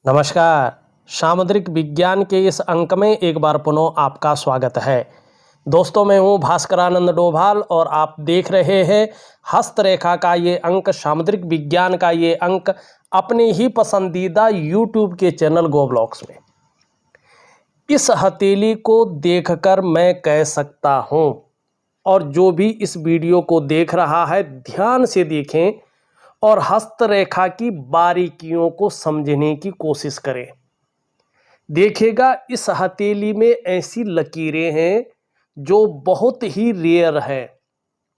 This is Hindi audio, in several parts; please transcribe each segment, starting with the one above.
नमस्कार। सामुद्रिक विज्ञान के इस अंक में एक बार पुनः आपका स्वागत है। दोस्तों, मैं हूं भास्करानंद डोभाल और आप देख रहे हैं हस्तरेखा का ये अंक, सामुद्रिक विज्ञान का ये अंक अपने ही पसंदीदा यूट्यूब के चैनल गो ब्लॉग्स में। इस हथेली को देखकर मैं कह सकता हूं, और जो भी इस वीडियो को देख रहा है ध्यान से देखें और हस्तरेखा की बारीकियों को समझने की कोशिश करें। देखिएगा, इस हथेली में ऐसी लकीरें हैं जो बहुत ही रेयर है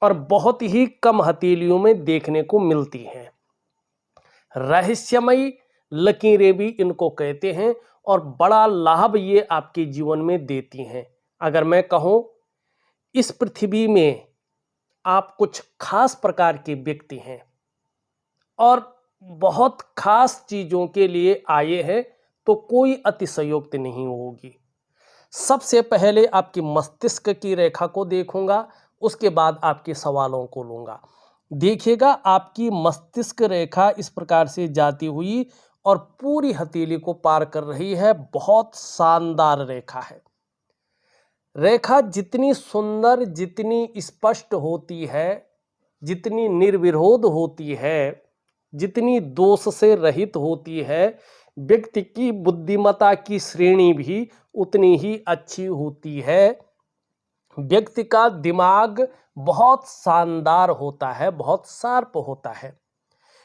और बहुत ही कम हथेलियों में देखने को मिलती हैं। रहस्यमयी लकीरें भी इनको कहते हैं और बड़ा लाभ ये आपके जीवन में देती हैं। अगर मैं कहूँ, इस पृथ्वी में आप कुछ खास प्रकार के व्यक्ति हैं और बहुत खास चीज़ों के लिए आए हैं, तो कोई अतिशयोक्ति नहीं होगी। सबसे पहले आपकी मस्तिष्क की रेखा को देखूंगा, उसके बाद आपके सवालों को लूँगा। देखिएगा, आपकी मस्तिष्क रेखा इस प्रकार से जाती हुई और पूरी हथेली को पार कर रही है। बहुत शानदार रेखा है। रेखा जितनी सुंदर, जितनी स्पष्ट होती है, जितनी निर्विरोध होती है, जितनी दोष से रहित होती है, व्यक्ति की बुद्धिमत्ता की श्रेणी भी उतनी ही अच्छी होती है। व्यक्ति का दिमाग बहुत शानदार होता है, बहुत शार्प होता है,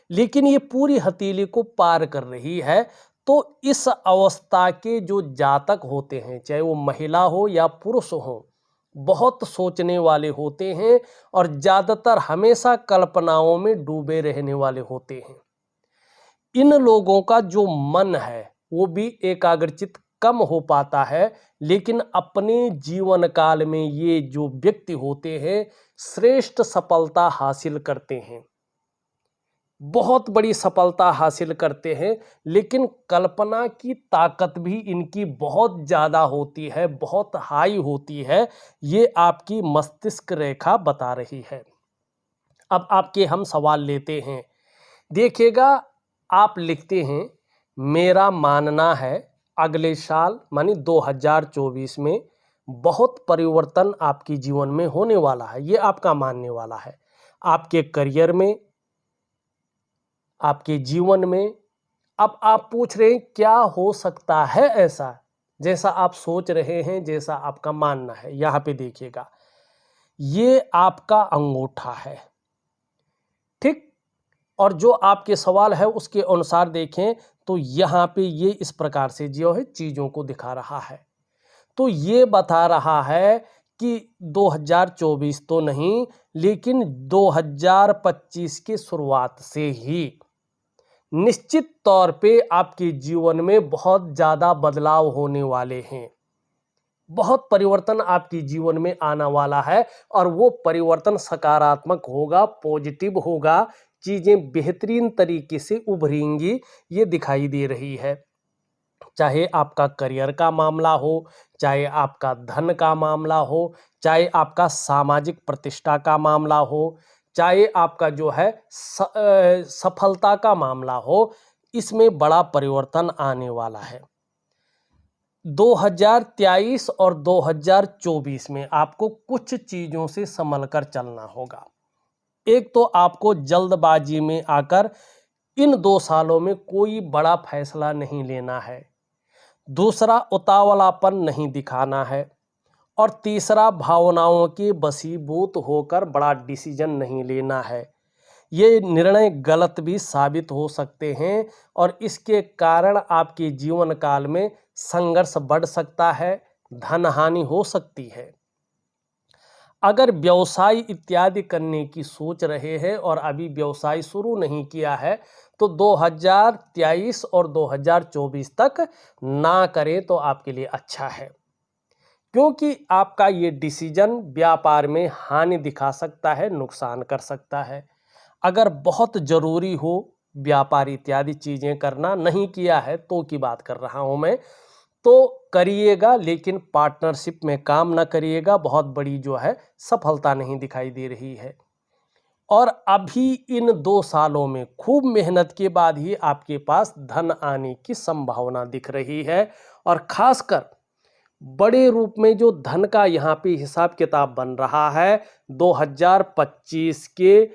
लेकिन ये पूरी हथेली को पार कर रही है। तो इस अवस्था के जो जातक होते हैं, चाहे वो महिला हो या पुरुष हो, बहुत सोचने वाले होते हैं और ज़्यादातर हमेशा कल्पनाओं में डूबे रहने वाले होते हैं। इन लोगों का जो मन है वो भी एकाग्रचित कम हो पाता है, लेकिन अपने जीवन काल में ये जो व्यक्ति होते हैं श्रेष्ठ सफलता हासिल करते हैं, बहुत बड़ी सफलता हासिल करते हैं। लेकिन कल्पना की ताकत भी इनकी बहुत ज़्यादा होती है, बहुत हाई होती है। ये आपकी मस्तिष्क रेखा बता रही है। अब आपके हम सवाल लेते हैं। देखिएगा, आप लिखते हैं, मेरा मानना है अगले साल मानी 2024 में बहुत परिवर्तन आपके जीवन में होने वाला है। ये आपका मानने वाला है, आपके करियर में, आपके जीवन में। अब आप पूछ रहे हैं क्या हो सकता है ऐसा, जैसा आप सोच रहे हैं, जैसा आपका मानना है। यहाँ पे देखिएगा, ये आपका अंगूठा है, ठीक। और जो आपके सवाल है उसके अनुसार देखें तो यहाँ पे ये इस प्रकार से जो है चीज़ों को दिखा रहा है। तो ये बता रहा है कि 2024 तो नहीं, लेकिन 2025 की शुरुआत से ही निश्चित तौर पे आपके जीवन में बहुत ज़्यादा बदलाव होने वाले हैं। बहुत परिवर्तन आपके जीवन में आने वाला है और वो परिवर्तन सकारात्मक होगा, पॉजिटिव होगा, चीज़ें बेहतरीन तरीके से उभरेंगी, ये दिखाई दे रही है। चाहे आपका करियर का मामला हो, चाहे आपका धन का मामला हो, चाहे आपका सामाजिक प्रतिष्ठा का मामला हो, चाहे आपका जो है सफलता का मामला हो, इसमें बड़ा परिवर्तन आने वाला है। 2023 और 2024 में आपको कुछ चीज़ों से संभल कर चलना होगा। एक तो आपको जल्दबाजी में आकर इन 2 सालों में कोई बड़ा फैसला नहीं लेना है। दूसरा, उतावलापन नहीं दिखाना है। और तीसरा, भावनाओं के वशीभूत होकर बड़ा डिसीजन नहीं लेना है। ये निर्णय गलत भी साबित हो सकते हैं और इसके कारण आपके जीवन काल में संघर्ष बढ़ सकता है, धन हानि हो सकती है। अगर व्यवसाय इत्यादि करने की सोच रहे हैं और अभी व्यवसाय शुरू नहीं किया है, तो 2023 और 2024 तक ना करें तो आपके लिए अच्छा है, क्योंकि आपका ये डिसीजन व्यापार में हानि दिखा सकता है, नुकसान कर सकता है। अगर बहुत ज़रूरी हो व्यापार इत्यादि चीज़ें करना, नहीं किया है तो की बात कर रहा हूँ मैं, तो करिएगा, लेकिन पार्टनरशिप में काम ना करिएगा। बहुत बड़ी जो है सफलता नहीं दिखाई दे रही है। और अभी इन 2 सालों में खूब मेहनत के बाद ही आपके पास धन आने की संभावना दिख रही है। और खासकर बड़े रूप में जो धन का यहाँ पे हिसाब किताब बन रहा है, 2025 के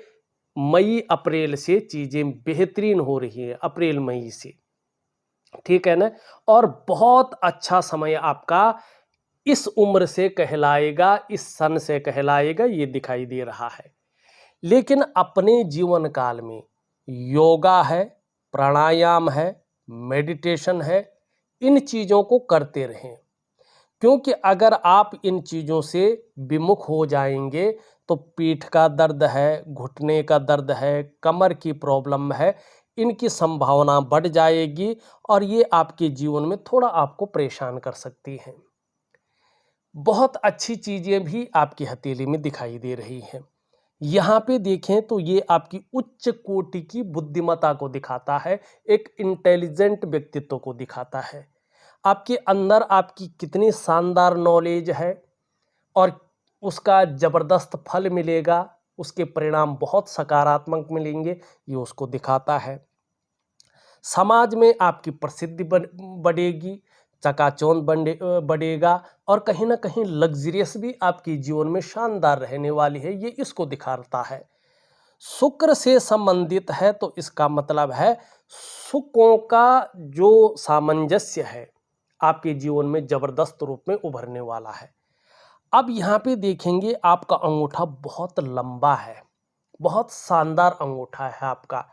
मई अप्रैल से चीजें बेहतरीन हो रही है, अप्रैल मई से, ठीक है ना। और बहुत अच्छा समय आपका इस उम्र से कहलाएगा, इस सन से कहलाएगा, ये दिखाई दे रहा है। लेकिन अपने जीवन काल में योगा है, प्राणायाम है, मेडिटेशन है, इन चीजों को करते रहें। क्योंकि अगर आप इन चीजों से विमुख हो जाएंगे तो पीठ का दर्द है, घुटने का दर्द है, कमर की प्रॉब्लम है, इनकी संभावना बढ़ जाएगी और ये आपके जीवन में थोड़ा आपको परेशान कर सकती हैं। बहुत अच्छी चीजें भी आपकी हथेली में दिखाई दे रही हैं। यहाँ पे देखें तो ये आपकी उच्च कोटि की बुद्धिमत्ता को दिखाता है, एक इंटेलिजेंट व्यक्तित्व को दिखाता है। आपके अंदर आपकी कितनी शानदार नॉलेज है और उसका जबरदस्त फल मिलेगा, उसके परिणाम बहुत सकारात्मक मिलेंगे, ये उसको दिखाता है। समाज में आपकी प्रसिद्धि बढ़ेगी, चकाचौंध बढ़ेगा और कहीं ना कहीं लग्जरियस भी आपके जीवन में शानदार रहने वाली है, ये इसको दिखाता है। शुक्र से संबंधित है तो इसका मतलब है सुखों का जो सामंजस्य है आपके जीवन में जबरदस्त रूप में उभरने वाला है। अब यहाँ पे देखेंगे आपका अंगूठा बहुत लंबा है, बहुत शानदार अंगूठा है आपका,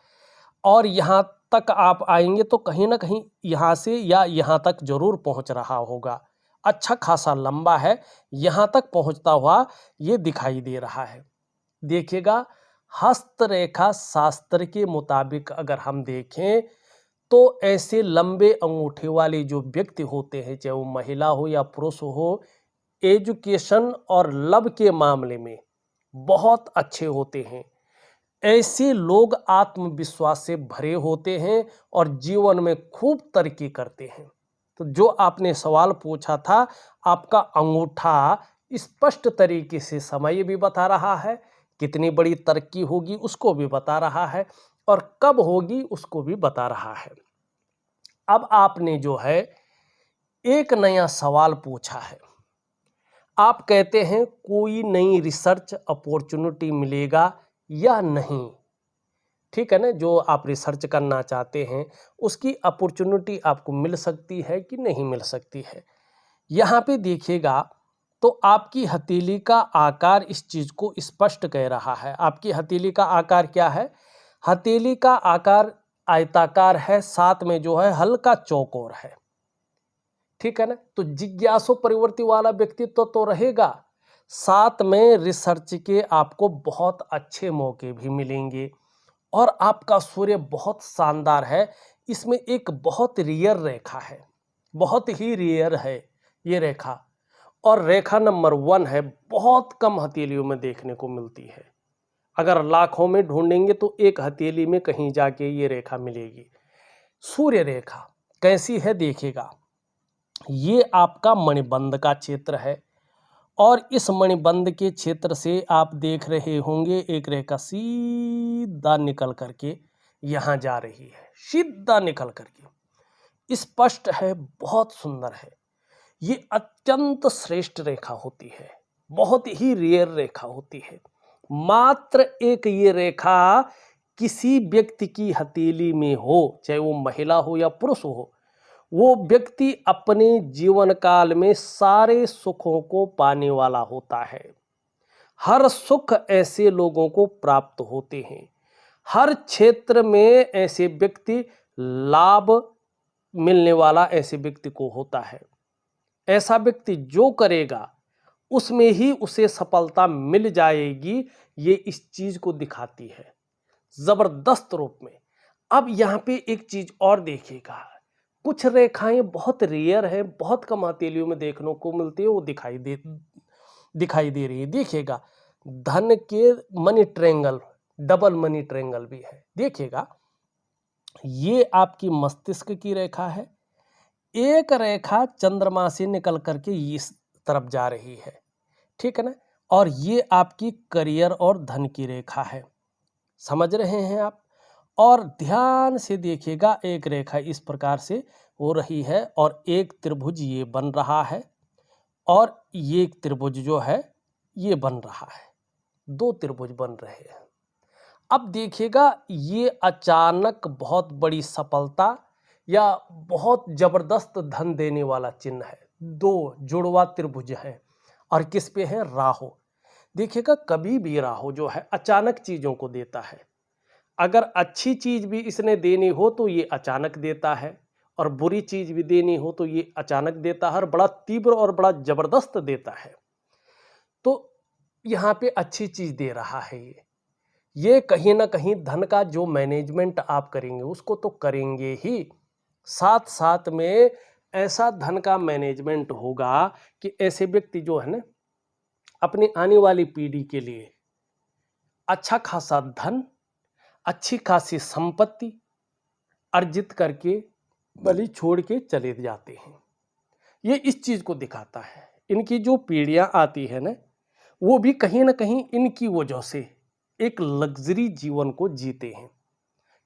और यहाँ तक आप आएंगे तो कहीं ना कहीं यहाँ से या यहाँ तक जरूर पहुँच रहा होगा। अच्छा खासा लंबा है, यहाँ तक पहुँचता हुआ ये दिखाई दे रहा है। देखिएगा, हस्तरेखा शास्त्र के मुताबिक अगर हम देखें तो ऐसे लंबे अंगूठे वाले जो व्यक्ति होते हैं, चाहे वो महिला हो या पुरुष हो, एजुकेशन और लव के मामले में बहुत अच्छे होते हैं। ऐसे लोग आत्मविश्वास से भरे होते हैं और जीवन में खूब तरक्की करते हैं। तो जो आपने सवाल पूछा था, आपका अंगूठा स्पष्ट तरीके से समय भी बता रहा है, कितनी बड़ी तरक्की होगी उसको भी बता रहा है और कब होगी उसको भी बता रहा है। अब आपने जो है एक नया सवाल पूछा है, आप कहते हैं कोई नई रिसर्च अपॉर्चुनिटी मिलेगा या नहीं, ठीक है ना। जो आप रिसर्च करना चाहते हैं उसकी अपॉर्चुनिटी आपको मिल सकती है कि नहीं मिल सकती है। यहाँ पे देखिएगा तो आपकी हथेली का आकार इस चीज को स्पष्ट कह रहा है। आपकी हथेली का आकार क्या है? हथेली का आकार आयताकार है, साथ में जो है हल्का चौकोर है, ठीक है ना। तो जिज्ञासु प्रवृत्ति वाला व्यक्तित्व तो रहेगा, साथ में रिसर्च के आपको बहुत अच्छे मौके भी मिलेंगे। और आपका सूर्य बहुत शानदार है, इसमें एक बहुत रेयर रेखा है, बहुत ही रेयर है ये रेखा, और रेखा नंबर 1 है, बहुत कम हथेलियों में देखने को मिलती है। अगर लाखों में ढूंढेंगे तो एक हथेली में कहीं जाके ये रेखा मिलेगी। सूर्य रेखा कैसी है देखिएगा, ये आपका मणिबंध का क्षेत्र है और इस मणिबंध के क्षेत्र से आप देख रहे होंगे एक रेखा सीधा निकल करके यहाँ जा रही है, सीधा निकल करके, स्पष्ट है, बहुत सुंदर है। ये अत्यंत श्रेष्ठ रेखा होती है, बहुत ही रेयर रेखा होती है। मात्र एक ये रेखा किसी व्यक्ति की हथेली में हो, चाहे वो महिला हो या पुरुष हो, वो व्यक्ति अपने जीवन काल में सारे सुखों को पाने वाला होता है। हर सुख ऐसे लोगों को प्राप्त होते हैं, हर क्षेत्र में ऐसे व्यक्ति लाभ मिलने वाला ऐसे व्यक्ति को होता है। ऐसा व्यक्ति जो करेगा उसमें ही उसे सफलता मिल जाएगी, ये इस चीज को दिखाती है जबरदस्त रूप में। अब यहाँ पे एक चीज और देखिएगा, कुछ रेखाएं बहुत रेयर है, बहुत कम हथेलियों में देखने को मिलती है, वो दिखाई दे रही है। देखिएगा, धन के money triangle, double money triangle भी है। देखिएगा, ये आपकी मस्तिष्क की रेखा है, एक रेखा चंद्रमा से निकल करके इस तरफ जा रही है, ठीक है ना। और ये आपकी करियर और धन की रेखा है। समझ रहे हैं आप? और ध्यान से देखिएगा, एक रेखा इस प्रकार से हो रही है और एक त्रिभुज ये बन रहा है और ये एक त्रिभुज जो है ये बन रहा है, दो त्रिभुज बन रहे हैं। अब देखिएगा, ये अचानक बहुत बड़ी सफलता या बहुत जबरदस्त धन देने वाला चिन्ह है। दो जुड़वा त्रिभुज है और किस पे है? राहु। देखिएगा, कभी भी राहु जो है अचानक चीजों को देता है। अगर अच्छी चीज भी इसने देनी हो तो ये अचानक देता है, और बुरी चीज भी देनी हो तो ये अचानक देता है, और बड़ा तीव्र और बड़ा जबरदस्त देता है। तो यहाँ पे अच्छी चीज दे रहा है ये कहीं ना कहीं धन का जो मैनेजमेंट आप करेंगे उसको तो करेंगे ही, साथ साथ में ऐसा धन का मैनेजमेंट होगा कि ऐसे व्यक्ति जो है ना अपनी आने वाली पीढ़ी के लिए अच्छा खासा धन, अच्छी खासी संपत्ति अर्जित करके बलि छोड़ के चले जाते हैं। ये इस चीज को दिखाता है। इनकी जो पीढ़ियां आती है ना, वो भी कहीं ना कहीं इनकी वजह से एक लग्जरी जीवन को जीते हैं।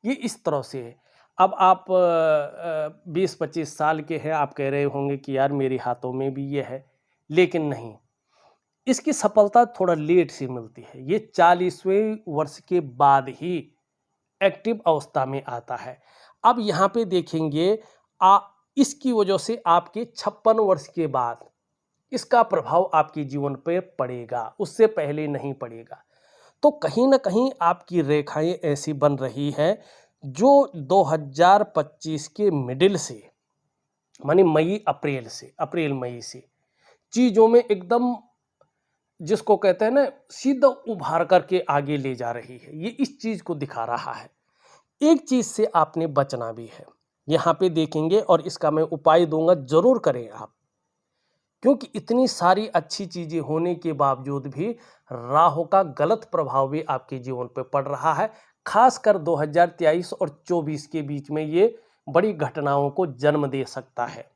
ये इस तरह से है। अब आप 20-25 साल के हैं, आप कह रहे होंगे कि यार मेरे हाथों में भी ये है, लेकिन नहीं, इसकी सफलता थोड़ा लेट से मिलती है। ये 40वें वर्ष के बाद ही एक्टिव अवस्था में आता है। अब यहाँ पे देखेंगे, इसकी वजह से आपके 56 वर्ष के बाद इसका प्रभाव आपके जीवन पे पड़ेगा, उससे पहले नहीं पड़ेगा। तो कहीं ना कहीं आपकी रेखाएं ऐसी बन रही है जो 2025 के मिडिल से, मानी मई अप्रैल से, अप्रैल मई से चीजों में एकदम, जिसको कहते हैं ना, सीधा उभार करके आगे ले जा रही है। ये इस चीज को दिखा रहा है। एक चीज से आपने बचना भी है, यहाँ पे देखेंगे, और इसका मैं उपाय दूंगा, जरूर करें आप, क्योंकि इतनी सारी अच्छी चीजें होने के बावजूद भी राहु का गलत प्रभाव भी आपके जीवन पर पड़ रहा है। खासकर 2023 और 24 के बीच में ये बड़ी घटनाओं को जन्म दे सकता है।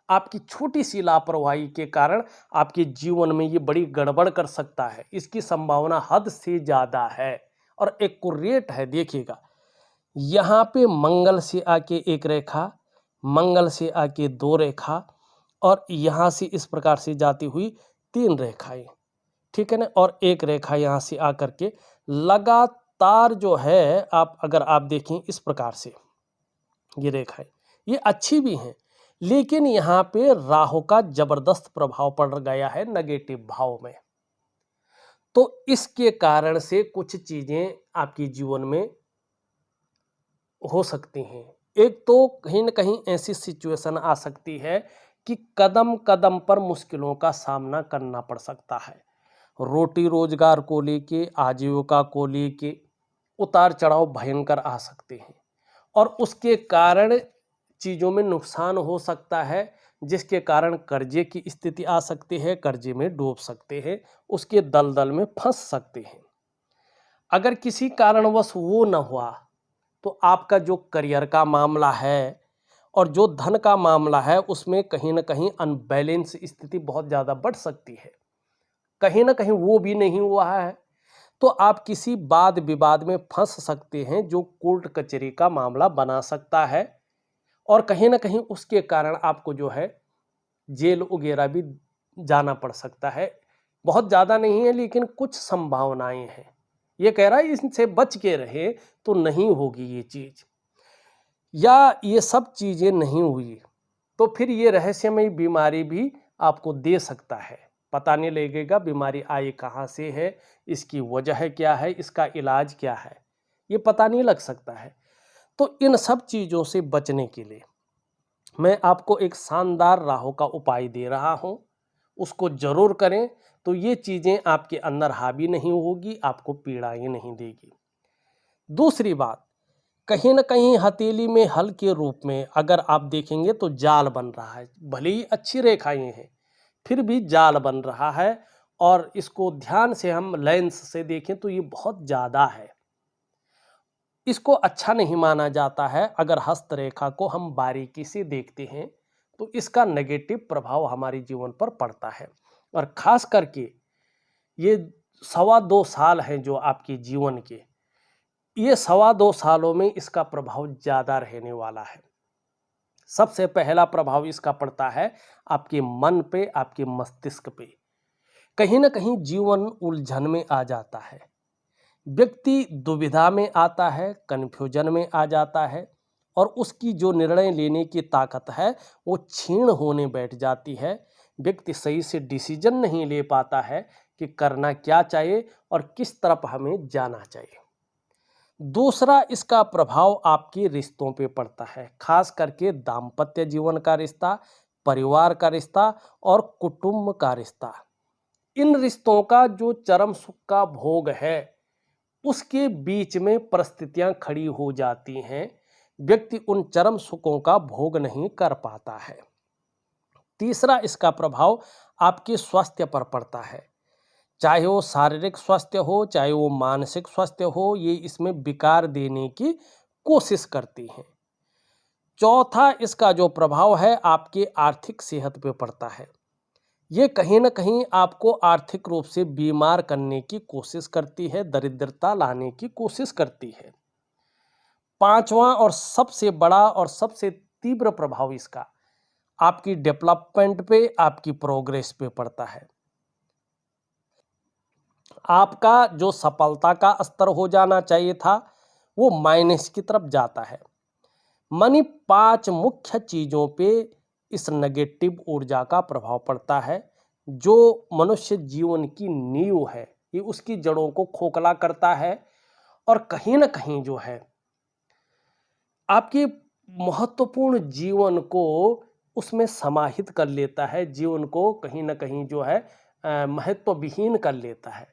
आपकी छोटी सी लापरवाही के कारण आपके जीवन में ये बड़ी गड़बड़ कर सकता है। इसकी संभावना हद से ज्यादा है और एक्यूरेट है। देखिएगा, यहाँ पे मंगल से आके एक रेखा, मंगल से आके दो रेखा, और यहाँ से इस प्रकार से जाती हुई 3 रेखाएं, ठीक है ना, और एक रेखा यहाँ से आकर के लगातार जो है, आप अगर आप देखें इस प्रकार से ये रेखाएं, ये अच्छी भी हैं, लेकिन यहाँ पे राहु का जबरदस्त प्रभाव पड़ गया है नेगेटिव भाव में। तो इसके कारण से कुछ चीजें आपके जीवन में हो सकती हैं। एक तो कहीं न कहीं ऐसी सिचुएशन आ सकती है कि कदम कदम पर मुश्किलों का सामना करना पड़ सकता है। रोटी रोजगार को लेके, आजीविका को लेके उतार चढ़ाव भयंकर आ सकते हैं, और उसके कारण चीज़ों में नुकसान हो सकता है, जिसके कारण कर्जे की स्थिति आ सकती है, कर्जे में डूब सकते हैं, उसके दलदल में फंस सकते हैं। अगर किसी कारणवश वो न हुआ तो आपका जो करियर का मामला है और जो धन का मामला है, उसमें कहीं ना कहीं अनबैलेंस स्थिति बहुत ज़्यादा बढ़ सकती है। कहीं ना कहीं वो भी नहीं हुआ है तो आप किसी वाद विवाद में फंस सकते हैं, जो कोर्ट कचहरी का मामला बना सकता है, और कहीं ना कहीं उसके कारण आपको जो है जेल वगैरह भी जाना पड़ सकता है। बहुत ज़्यादा नहीं है, लेकिन कुछ संभावनाएं हैं। ये कह रहा है इनसे बच के रहे तो नहीं होगी ये चीज़, या ये सब चीज़ें नहीं हुई तो फिर ये रहस्यमयी बीमारी भी आपको दे सकता है। पता नहीं लगेगा बीमारी आई कहाँ से है, इसकी वजह क्या है, इसका इलाज क्या है, ये पता नहीं लग सकता है। तो इन सब चीज़ों से बचने के लिए मैं आपको एक शानदार राहु का उपाय दे रहा हूँ, उसको जरूर करें, तो ये चीज़ें आपके अंदर हावी नहीं होगी, आपको पीड़ाएं नहीं देगी। दूसरी बात, कहीं ना कहीं हथेली में हल के रूप में अगर आप देखेंगे तो जाल बन रहा है। भले ही अच्छी रेखाएं हैं, फिर भी जाल बन रहा है, और इसको ध्यान से हम लेंस से देखें तो ये बहुत ज़्यादा है। इसको अच्छा नहीं माना जाता है। अगर हस्तरेखा को हम बारीकी से देखते हैं तो इसका नेगेटिव प्रभाव हमारे जीवन पर पड़ता है, और खास करके ये 2.25 साल हैं जो आपके जीवन के, ये 2.25 सालों में इसका प्रभाव ज़्यादा रहने वाला है। सबसे पहला प्रभाव इसका पड़ता है आपके मन पे, आपके मस्तिष्क पे। कहीं न कहीं जीवन उलझन में आ जाता है। व्यक्ति दुविधा में आता है, कन्फ्यूजन में आ जाता है और उसकी जो निर्णय लेने की ताकत है, वो क्षीण होने बैठ जाती है। व्यक्ति सही से डिसीजन नहीं ले पाता है कि करना क्या चाहिए और किस तरफ हमें जाना चाहिए। दूसरा इसका प्रभाव आपके रिश्तों पे पड़ता है, खास करके दाम्पत्य जीवन का रिश्ता, परिवार का रिश्ता और कुटुंब का रिश्ता। इन रिश्तों का जो चरम सुख का भोग है, उसके बीच में परिस्थितियां खड़ी हो जाती हैं। व्यक्ति उन चरम सुखों का भोग नहीं कर पाता है। तीसरा इसका प्रभाव आपके स्वास्थ्य पर पड़ता है, चाहे वो शारीरिक स्वास्थ्य हो, चाहे वो मानसिक स्वास्थ्य हो, ये इसमें विकार देने की कोशिश करती हैं। चौथा इसका जो प्रभाव है आपके आर्थिक सेहत पे पड़ता है। ये कहीं न कहीं आपको आर्थिक रूप से बीमार करने की कोशिश करती है, दरिद्रता लाने की कोशिश करती है। पांचवा और सबसे बड़ा और सबसे तीव्र प्रभाव इसका आपकी डेवलपमेंट पे, आपकी प्रोग्रेस पे पड़ता है। आपका जो सफलता का स्तर हो जाना चाहिए था, वो माइनस की तरफ जाता है। मानी 5 मुख्य चीजों पे इस नेगेटिव ऊर्जा का प्रभाव पड़ता है, जो मनुष्य जीवन की नींव है। ये उसकी जड़ों को खोखला करता है और कहीं ना कहीं जो है आपके महत्वपूर्ण जीवन को उसमें समाहित कर लेता है, जीवन को कहीं ना कहीं जो है महत्व विहीन कर लेता है।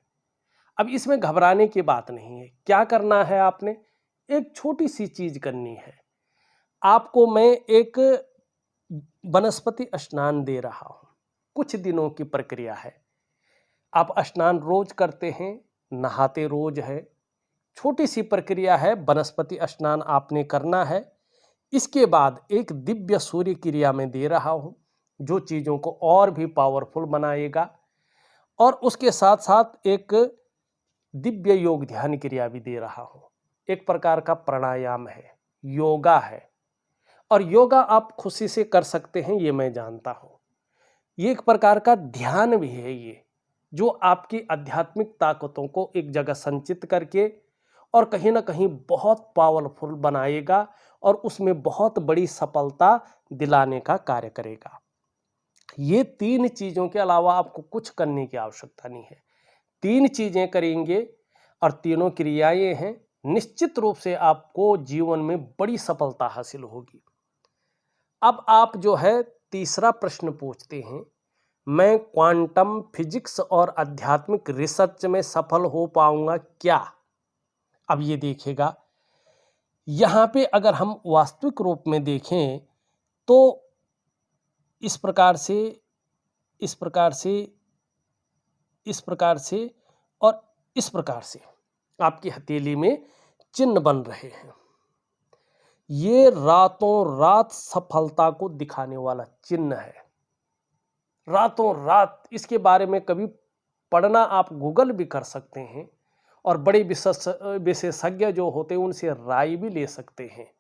अब इसमें घबराने की बात नहीं है। क्या करना है आपने? एक छोटी सी चीज करनी है। आपको मैं एक वनस्पति स्नान दे रहा हूं। कुछ दिनों की प्रक्रिया है। आप स्नान रोज करते हैं, नहाते रोज है। छोटी सी प्रक्रिया है, वनस्पति स्नान आपने करना है। इसके बाद एक दिव्य सूर्य क्रिया में दे रहा हूं, जो चीजों को और भी पावरफुल बनाएगा। और उसके साथ साथ एक दिव्य योग ध्यान क्रिया भी दे रहा हूं। एक प्रकार का प्राणायाम है, योगा है। और योगा आप खुशी से कर सकते हैं, ये मैं जानता हूं। ये एक प्रकार का ध्यान भी है, ये जो आपकी आध्यात्मिक ताकतों को एक जगह संचित करके और कहीं ना कहीं बहुत पावरफुल बनाएगा और उसमें बहुत बड़ी सफलता दिलाने का कार्य करेगा। ये 3 चीजों के अलावा आपको कुछ करने की आवश्यकता नहीं है। 3 चीजें करेंगे और तीनों क्रियाएं हैं, निश्चित रूप से आपको जीवन में बड़ी सफलता हासिल होगी। अब आप जो है तीसरा प्रश्न पूछते हैं, मैं क्वांटम फिजिक्स और आध्यात्मिक रिसर्च में सफल हो पाऊंगा क्या? अब ये देखिएगा, यहां पे अगर हम वास्तविक रूप में देखें तो इस प्रकार से, इस प्रकार से, इस प्रकार से और इस प्रकार से आपकी हथेली में चिन्ह बन रहे हैं। ये रातों रात सफलता को दिखाने वाला चिन्ह है। रातों रात इसके बारे में कभी पढ़ना आप गूगल भी कर सकते हैं और बड़े विशेषज्ञ जो होते हैं उनसे राय भी ले सकते हैं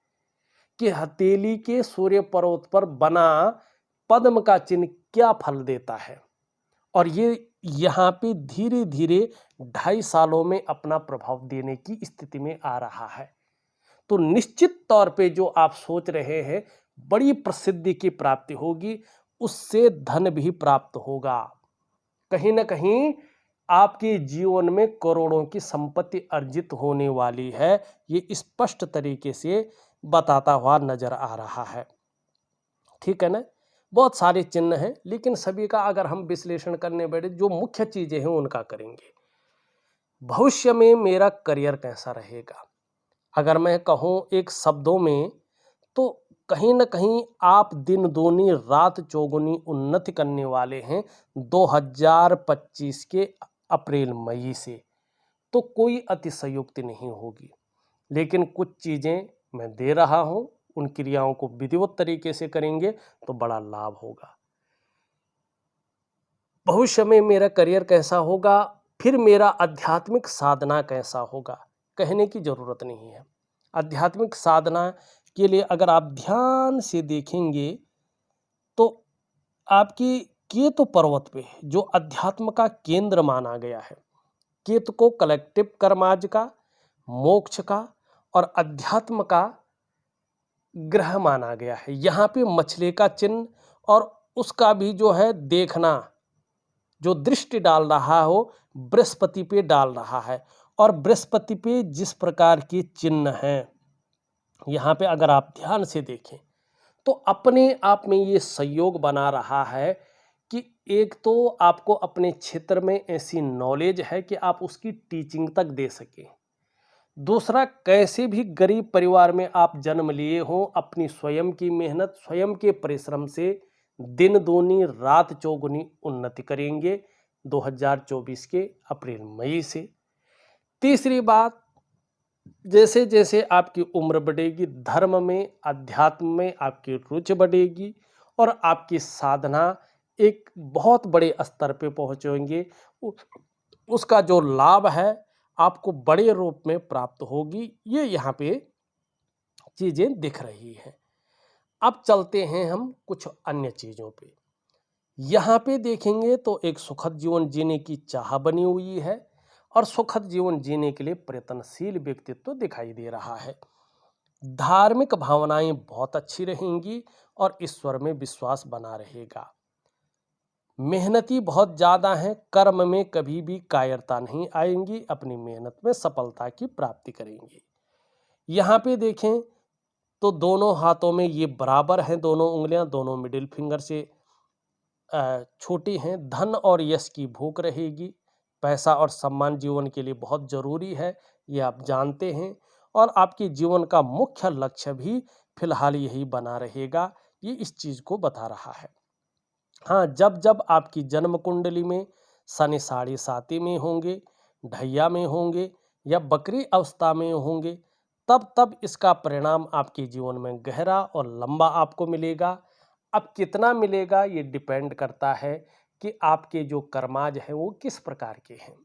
कि हथेली के सूर्य पर्वत पर बना पद्म का चिन्ह क्या फल देता है। और ये यहाँ पे धीरे धीरे 2.5 सालों में अपना प्रभाव देने की स्थिति में आ रहा है। तो निश्चित तौर पे जो आप सोच रहे हैं बड़ी प्रसिद्धि की प्राप्ति होगी, उससे धन भी प्राप्त होगा। कहीं ना कहीं आपके जीवन में करोड़ों की संपत्ति अर्जित होने वाली है, ये स्पष्ट तरीके से बताता हुआ नजर आ रहा है। ठीक है ना? बहुत सारे चिन्ह हैं, लेकिन सभी का अगर हम विश्लेषण करने बैठे, जो मुख्य चीजें हैं उनका करेंगे। भविष्य में मेरा करियर कैसा रहेगा? अगर मैं कहूं एक शब्दों में, तो कहीं ना कहीं आप दिन दूनी रात चौगुनी उन्नति करने वाले हैं 2025 के अप्रैल मई से। तो कोई अतिशयोक्ति नहीं होगी, लेकिन कुछ चीजें मैं दे रहा हूं, उन क्रियाओं को विधिवत तरीके से करेंगे तो बड़ा लाभ होगा। भविष्य में मेरा करियर कैसा होगा, फिर मेरा आध्यात्मिक साधना कैसा होगा, कहने की जरूरत नहीं है। आध्यात्मिक साधना के लिए अगर आप ध्यान से देखेंगे तो आपकी केतु पर्वत पे जो अध्यात्म का केंद्र माना गया है, केतु को कलेक्टिव कर्माज का, मोक्ष का और अध्यात्म का ग्रह माना गया है। यहाँ पे मछली का चिन्ह और उसका भी जो है देखना, जो दृष्टि डाल रहा हो बृहस्पति पे डाल रहा है, और बृहस्पति पे जिस प्रकार के चिन्ह हैं यहाँ पे अगर आप ध्यान से देखें तो अपने आप में ये संयोग बना रहा है कि एक तो आपको अपने क्षेत्र में ऐसी नॉलेज है कि आप उसकी टीचिंग तक दे सकें। दूसरा, कैसे भी गरीब परिवार में आप जन्म लिए हो, अपनी स्वयं की मेहनत, स्वयं के परिश्रम से दिन दूनी रात चौगुनी उन्नति करेंगे 2024 के अप्रैल मई से। तीसरी बात, जैसे जैसे आपकी उम्र बढ़ेगी, धर्म में, अध्यात्म में आपकी रुचि बढ़ेगी और आपकी साधना एक बहुत बड़े स्तर पे पहुंचेंगे। उसका जो लाभ है आपको बड़े रूप में प्राप्त होगी। ये यहाँ पे चीजें दिख रही हैं। अब चलते हैं हम कुछ अन्य चीजों पे। यहाँ पे देखेंगे तो एक सुखद जीवन जीने की चाह बनी हुई है और सुखद जीवन जीने के लिए प्रयत्नशील व्यक्तित्व दिखाई दे रहा है। धार्मिक भावनाएं बहुत अच्छी रहेंगी और ईश्वर में विश्वास बना रहेगा। मेहनती बहुत ज्यादा हैं, कर्म में कभी भी कायरता नहीं आएंगी, अपनी मेहनत में सफलता की प्राप्ति करेंगे। यहाँ पे देखें तो दोनों हाथों में ये बराबर हैं, दोनों उंगलियां दोनों मिडिल फिंगर से छोटी हैं। धन और यश की भूख रहेगी। पैसा और सम्मान जीवन के लिए बहुत जरूरी है, ये आप जानते हैं, और आपके जीवन का मुख्य लक्ष्य भी फिलहाल यही बना रहेगा। ये इस चीज को बता रहा है। हाँ, जब जब आपकी जन्म कुंडली में शनि 7.5 में होंगे, ढैया में होंगे या बकरी अवस्था में होंगे, तब तब इसका परिणाम आपके जीवन में गहरा और लंबा आपको मिलेगा। अब कितना मिलेगा ये डिपेंड करता है कि आपके जो कर्माज है वो किस प्रकार के हैं।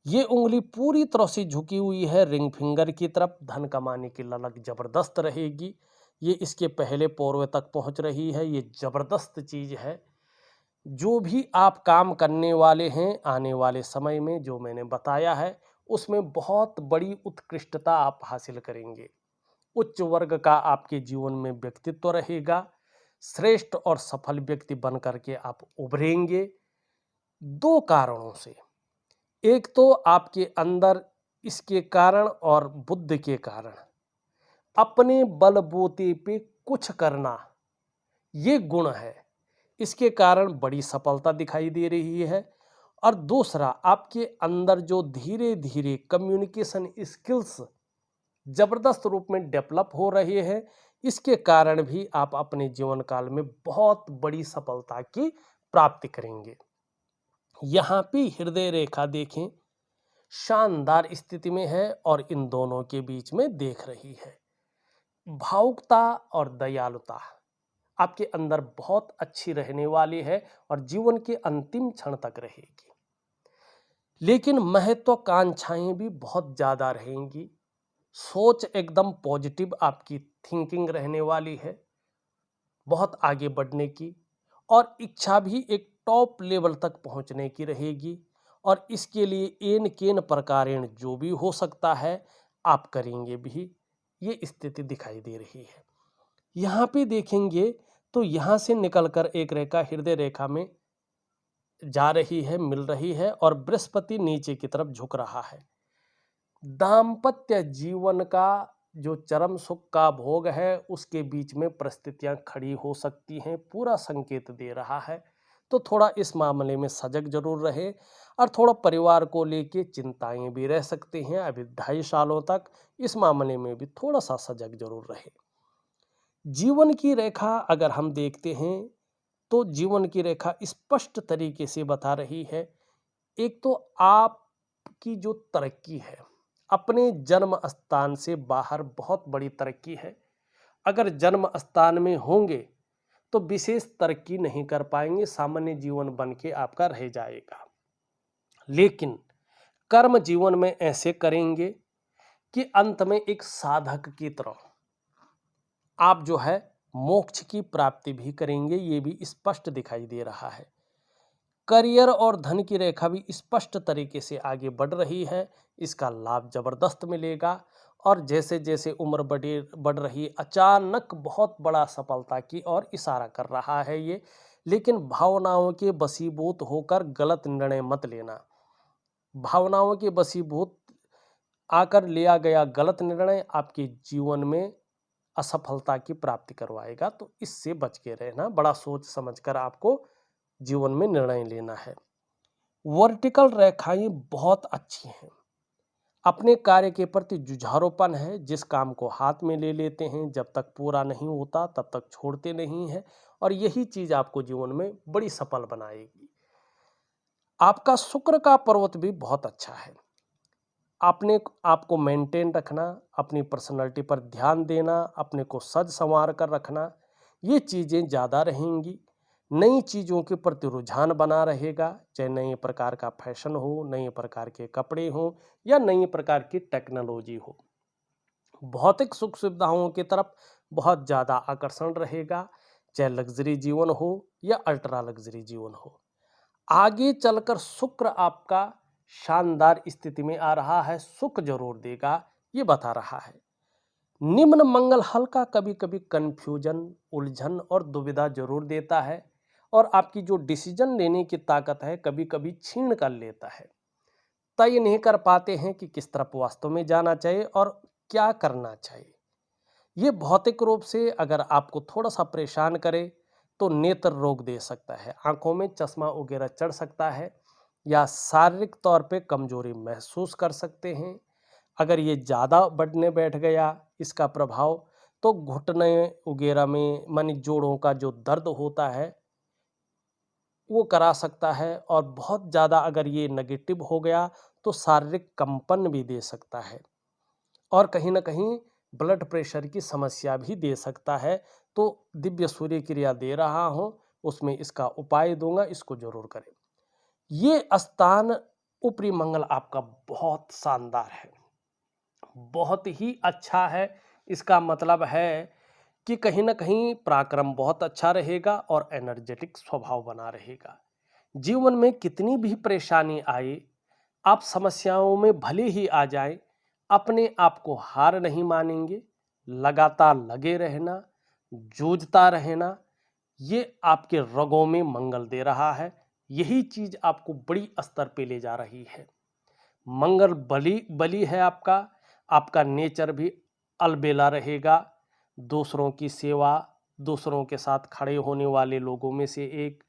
ये उंगली पूरी तरह से झुकी हुई है रिंग फिंगर की तरफ, धन कमाने की ललक जबरदस्त रहेगी। ये इसके पहले पोर्वे तक पहुंच रही है, ये जबरदस्त चीज है। जो भी आप काम करने वाले हैं आने वाले समय में, जो मैंने बताया है उसमें बहुत बड़ी उत्कृष्टता आप हासिल करेंगे। उच्च वर्ग का आपके जीवन में व्यक्तित्व रहेगा। श्रेष्ठ और सफल व्यक्ति बन करके आप उभरेंगे 2 कारणों से। एक तो आपके अंदर इसके कारण और बुद्धि के कारण अपने बलबूते पे कुछ करना, ये गुण है, इसके कारण बड़ी सफलता दिखाई दे रही है। और दूसरा, आपके अंदर जो धीरे धीरे कम्युनिकेशन स्किल्स जबरदस्त रूप में डेवलप हो रहे हैं, इसके कारण भी आप अपने जीवन काल में बहुत बड़ी सफलता की प्राप्ति करेंगे। यहाँ पे हृदय रेखा देखें, शानदार स्थिति में है और इन दोनों के बीच में देख रही है। भावुकता और दयालुता आपके अंदर बहुत अच्छी रहने वाली है और जीवन के अंतिम क्षण तक रहेगी। लेकिन महत्वाकांक्षाएं भी बहुत ज्यादा रहेंगी। सोच एकदम पॉजिटिव आपकी थिंकिंग रहने वाली है, बहुत आगे बढ़ने की, और इच्छा भी एक टॉप लेवल तक पहुंचने की रहेगी। और इसके लिए एन केन प्रकारेण जो भी हो सकता है आप करेंगे भी, ये स्थिति दिखाई दे रही है। यहाँ पे देखेंगे तो यहाँ से निकलकर एक रेखा हृदय रेखा में जा रही है, मिल रही है, और बृहस्पति नीचे की तरफ झुक रहा है। दाम्पत्य जीवन का जो चरम सुख का भोग है उसके बीच में परिस्थितियां खड़ी हो सकती हैं, पूरा संकेत दे रहा है। तो थोड़ा इस मामले में सजग जरूर रहे और थोड़ा परिवार को लेके चिंताएं भी रह सकते हैं। अभी 2.5 सालों तक इस मामले में भी थोड़ा सा सजग जरूर रहे। जीवन की रेखा अगर हम देखते हैं तो जीवन की रेखा स्पष्ट तरीके से बता रही है। एक तो आपकी जो तरक्की है, अपने जन्म स्थान से बाहर बहुत बड़ी तरक्की है। अगर जन्म स्थान में होंगे तो विशेष तरक्की नहीं कर पाएंगे, सामान्य जीवन बन के आपका रह जाएगा। लेकिन कर्म जीवन में ऐसे करेंगे कि अंत में एक साधक की तरह आप जो है मोक्ष की प्राप्ति भी करेंगे, ये भी स्पष्ट दिखाई दे रहा है। करियर और धन की रेखा भी स्पष्ट तरीके से आगे बढ़ रही है, इसका लाभ जबरदस्त मिलेगा। और जैसे जैसे उम्र बढ़ रही, अचानक बहुत बड़ा सफलता की ओर इशारा कर रहा है ये। लेकिन भावनाओं के वशीभूत होकर गलत निर्णय मत लेना। भावनाओं के वशीभूत आकर लिया गया गलत निर्णय आपके जीवन में असफलता की प्राप्ति करवाएगा, तो इससे बच के रहना। बड़ा सोच समझकर आपको जीवन में निर्णय लेना है। वर्टिकल रेखाएं बहुत अच्छी हैं। अपने कार्य के प्रति जुझारूपन है, जिस काम को हाथ में ले लेते हैं जब तक पूरा नहीं होता तब तक छोड़ते नहीं हैं, और यही चीज आपको जीवन में बड़ी सफल बनाएगी। आपका शुक्र का पर्वत भी बहुत अच्छा है। आपने आपको मेंटेन रखना, अपनी पर्सनालिटी पर ध्यान देना, अपने को सज संवार कर रखना, ये चीज़ें ज़्यादा रहेंगी। नई चीज़ों के प्रति रुझान बना रहेगा, चाहे नए प्रकार का फैशन हो, नए प्रकार के कपड़े हो, या नई प्रकार की टेक्नोलॉजी हो। भौतिक सुख सुविधाओं की तरफ बहुत ज़्यादा आकर्षण रहेगा, चाहे लग्जरी जीवन हो या अल्ट्रा लग्जरी जीवन हो। आगे चलकर शुक्र आपका शानदार स्थिति में आ रहा है, सुख जरूर देगा, ये बता रहा है। निम्न मंगल हल्का कभी कभी कंफ्यूजन, उलझन और दुविधा जरूर देता है, और आपकी जो डिसीजन लेने की ताकत है कभी कभी छीन कर लेता है। तय नहीं कर पाते हैं कि किस तरफ वास्तव में जाना चाहिए और क्या करना चाहिए। ये भौतिक रूप से अगर आपको थोड़ा सा परेशान करे तो नेत्र रोग दे सकता है, आंखों में चश्मा वगैरह चढ़ सकता है, या शारीरिक तौर पे कमजोरी महसूस कर सकते हैं। अगर ये ज़्यादा बढ़ने बैठ गया इसका प्रभाव, तो घुटने वगैरह में मानी जोड़ों का जो दर्द होता है वो करा सकता है, और बहुत ज़्यादा अगर ये नेगेटिव हो गया तो शारीरिक कंपन भी दे सकता है, और कहीं ना कहीं ब्लड प्रेशर की समस्या भी दे सकता है। तो दिव्य सूर्य क्रिया दे रहा हूं, उसमें इसका उपाय दूंगा, इसको जरूर करें। ये स्थान ऊपरी मंगल आपका बहुत शानदार है, बहुत ही अच्छा है। इसका मतलब है कि कहीं ना कहीं पराक्रम बहुत अच्छा रहेगा और एनर्जेटिक स्वभाव बना रहेगा। जीवन में कितनी भी परेशानी आए, आप समस्याओं में भले ही आ जाएं, अपने आप को हार नहीं मानेंगे, लगातार लगे रहना, जूझता रहना, ये आपके रगों में मंगल दे रहा है। यही चीज आपको बड़ी स्तर पे ले जा रही है। मंगल बली है आपका। आपका नेचर भी अलबेला रहेगा, दूसरों की सेवा, दूसरों के साथ खड़े होने वाले लोगों में से एक,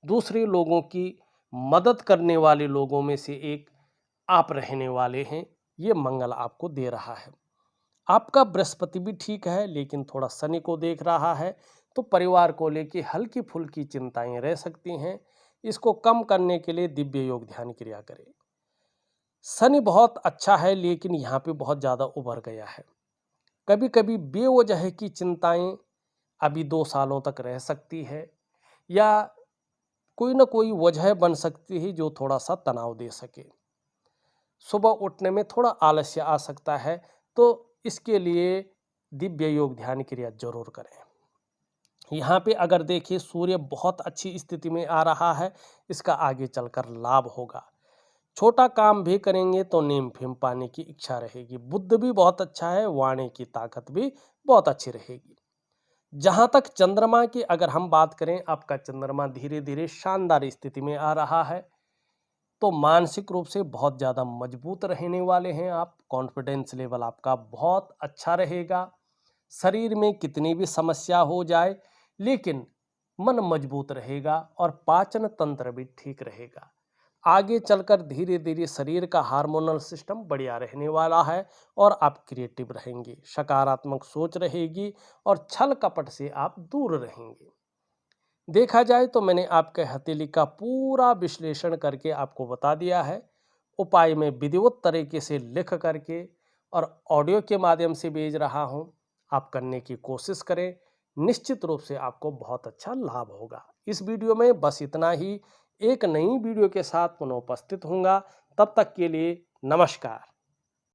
दूसरे लोगों की मदद करने वाले लोगों में से एक आप रहने वाले हैं। ये मंगल आपको दे रहा है। आपका बृहस्पति भी ठीक है, लेकिन थोड़ा शनि को देख रहा है, तो परिवार को लेकर हल्की फुल्की चिंताएं रह सकती हैं। इसको कम करने के लिए दिव्य योग ध्यान क्रिया करें। शनि बहुत अच्छा है, लेकिन यहाँ पे बहुत ज़्यादा उभर गया है। कभी कभी बेवजह की चिंताएं अभी 2 सालों तक रह सकती है, या कोई ना कोई वजह बन सकती है जो थोड़ा सा तनाव दे सके। सुबह उठने में थोड़ा आलस्य आ सकता है, तो इसके लिए दिव्य योग ध्यान क्रिया जरूर करें। यहाँ पे अगर देखिए सूर्य बहुत अच्छी स्थिति में आ रहा है, इसका आगे चलकर लाभ होगा। छोटा काम भी करेंगे तो नीम फिम पाने की इच्छा रहेगी। बुद्ध भी बहुत अच्छा है, वाणी की ताकत भी बहुत अच्छी रहेगी। जहां तक चंद्रमा की अगर हम बात करें, आपका चंद्रमा धीरे धीरे शानदार स्थिति में आ रहा है, तो मानसिक रूप से बहुत ज़्यादा मजबूत रहने वाले हैं आप। कॉन्फिडेंस लेवल आपका बहुत अच्छा रहेगा। शरीर में कितनी भी समस्या हो जाए, लेकिन मन मजबूत रहेगा और पाचन तंत्र भी ठीक रहेगा। आगे चलकर धीरे धीरे शरीर का हार्मोनल सिस्टम बढ़िया रहने वाला है, और आप क्रिएटिव रहेंगे, सकारात्मक सोच रहेगी, और छल कपट से आप दूर रहेंगे। देखा जाए तो मैंने आपके हथेली का पूरा विश्लेषण करके आपको बता दिया है। उपाय में विधिवत तरीके से लिख करके और ऑडियो के माध्यम से भेज रहा हूं, आप करने की कोशिश करें। निश्चित रूप से आपको बहुत अच्छा लाभ होगा। इस वीडियो में बस इतना ही। एक नई वीडियो के साथ पुनः उपस्थित होऊंगा। तब तक के लिए नमस्कार।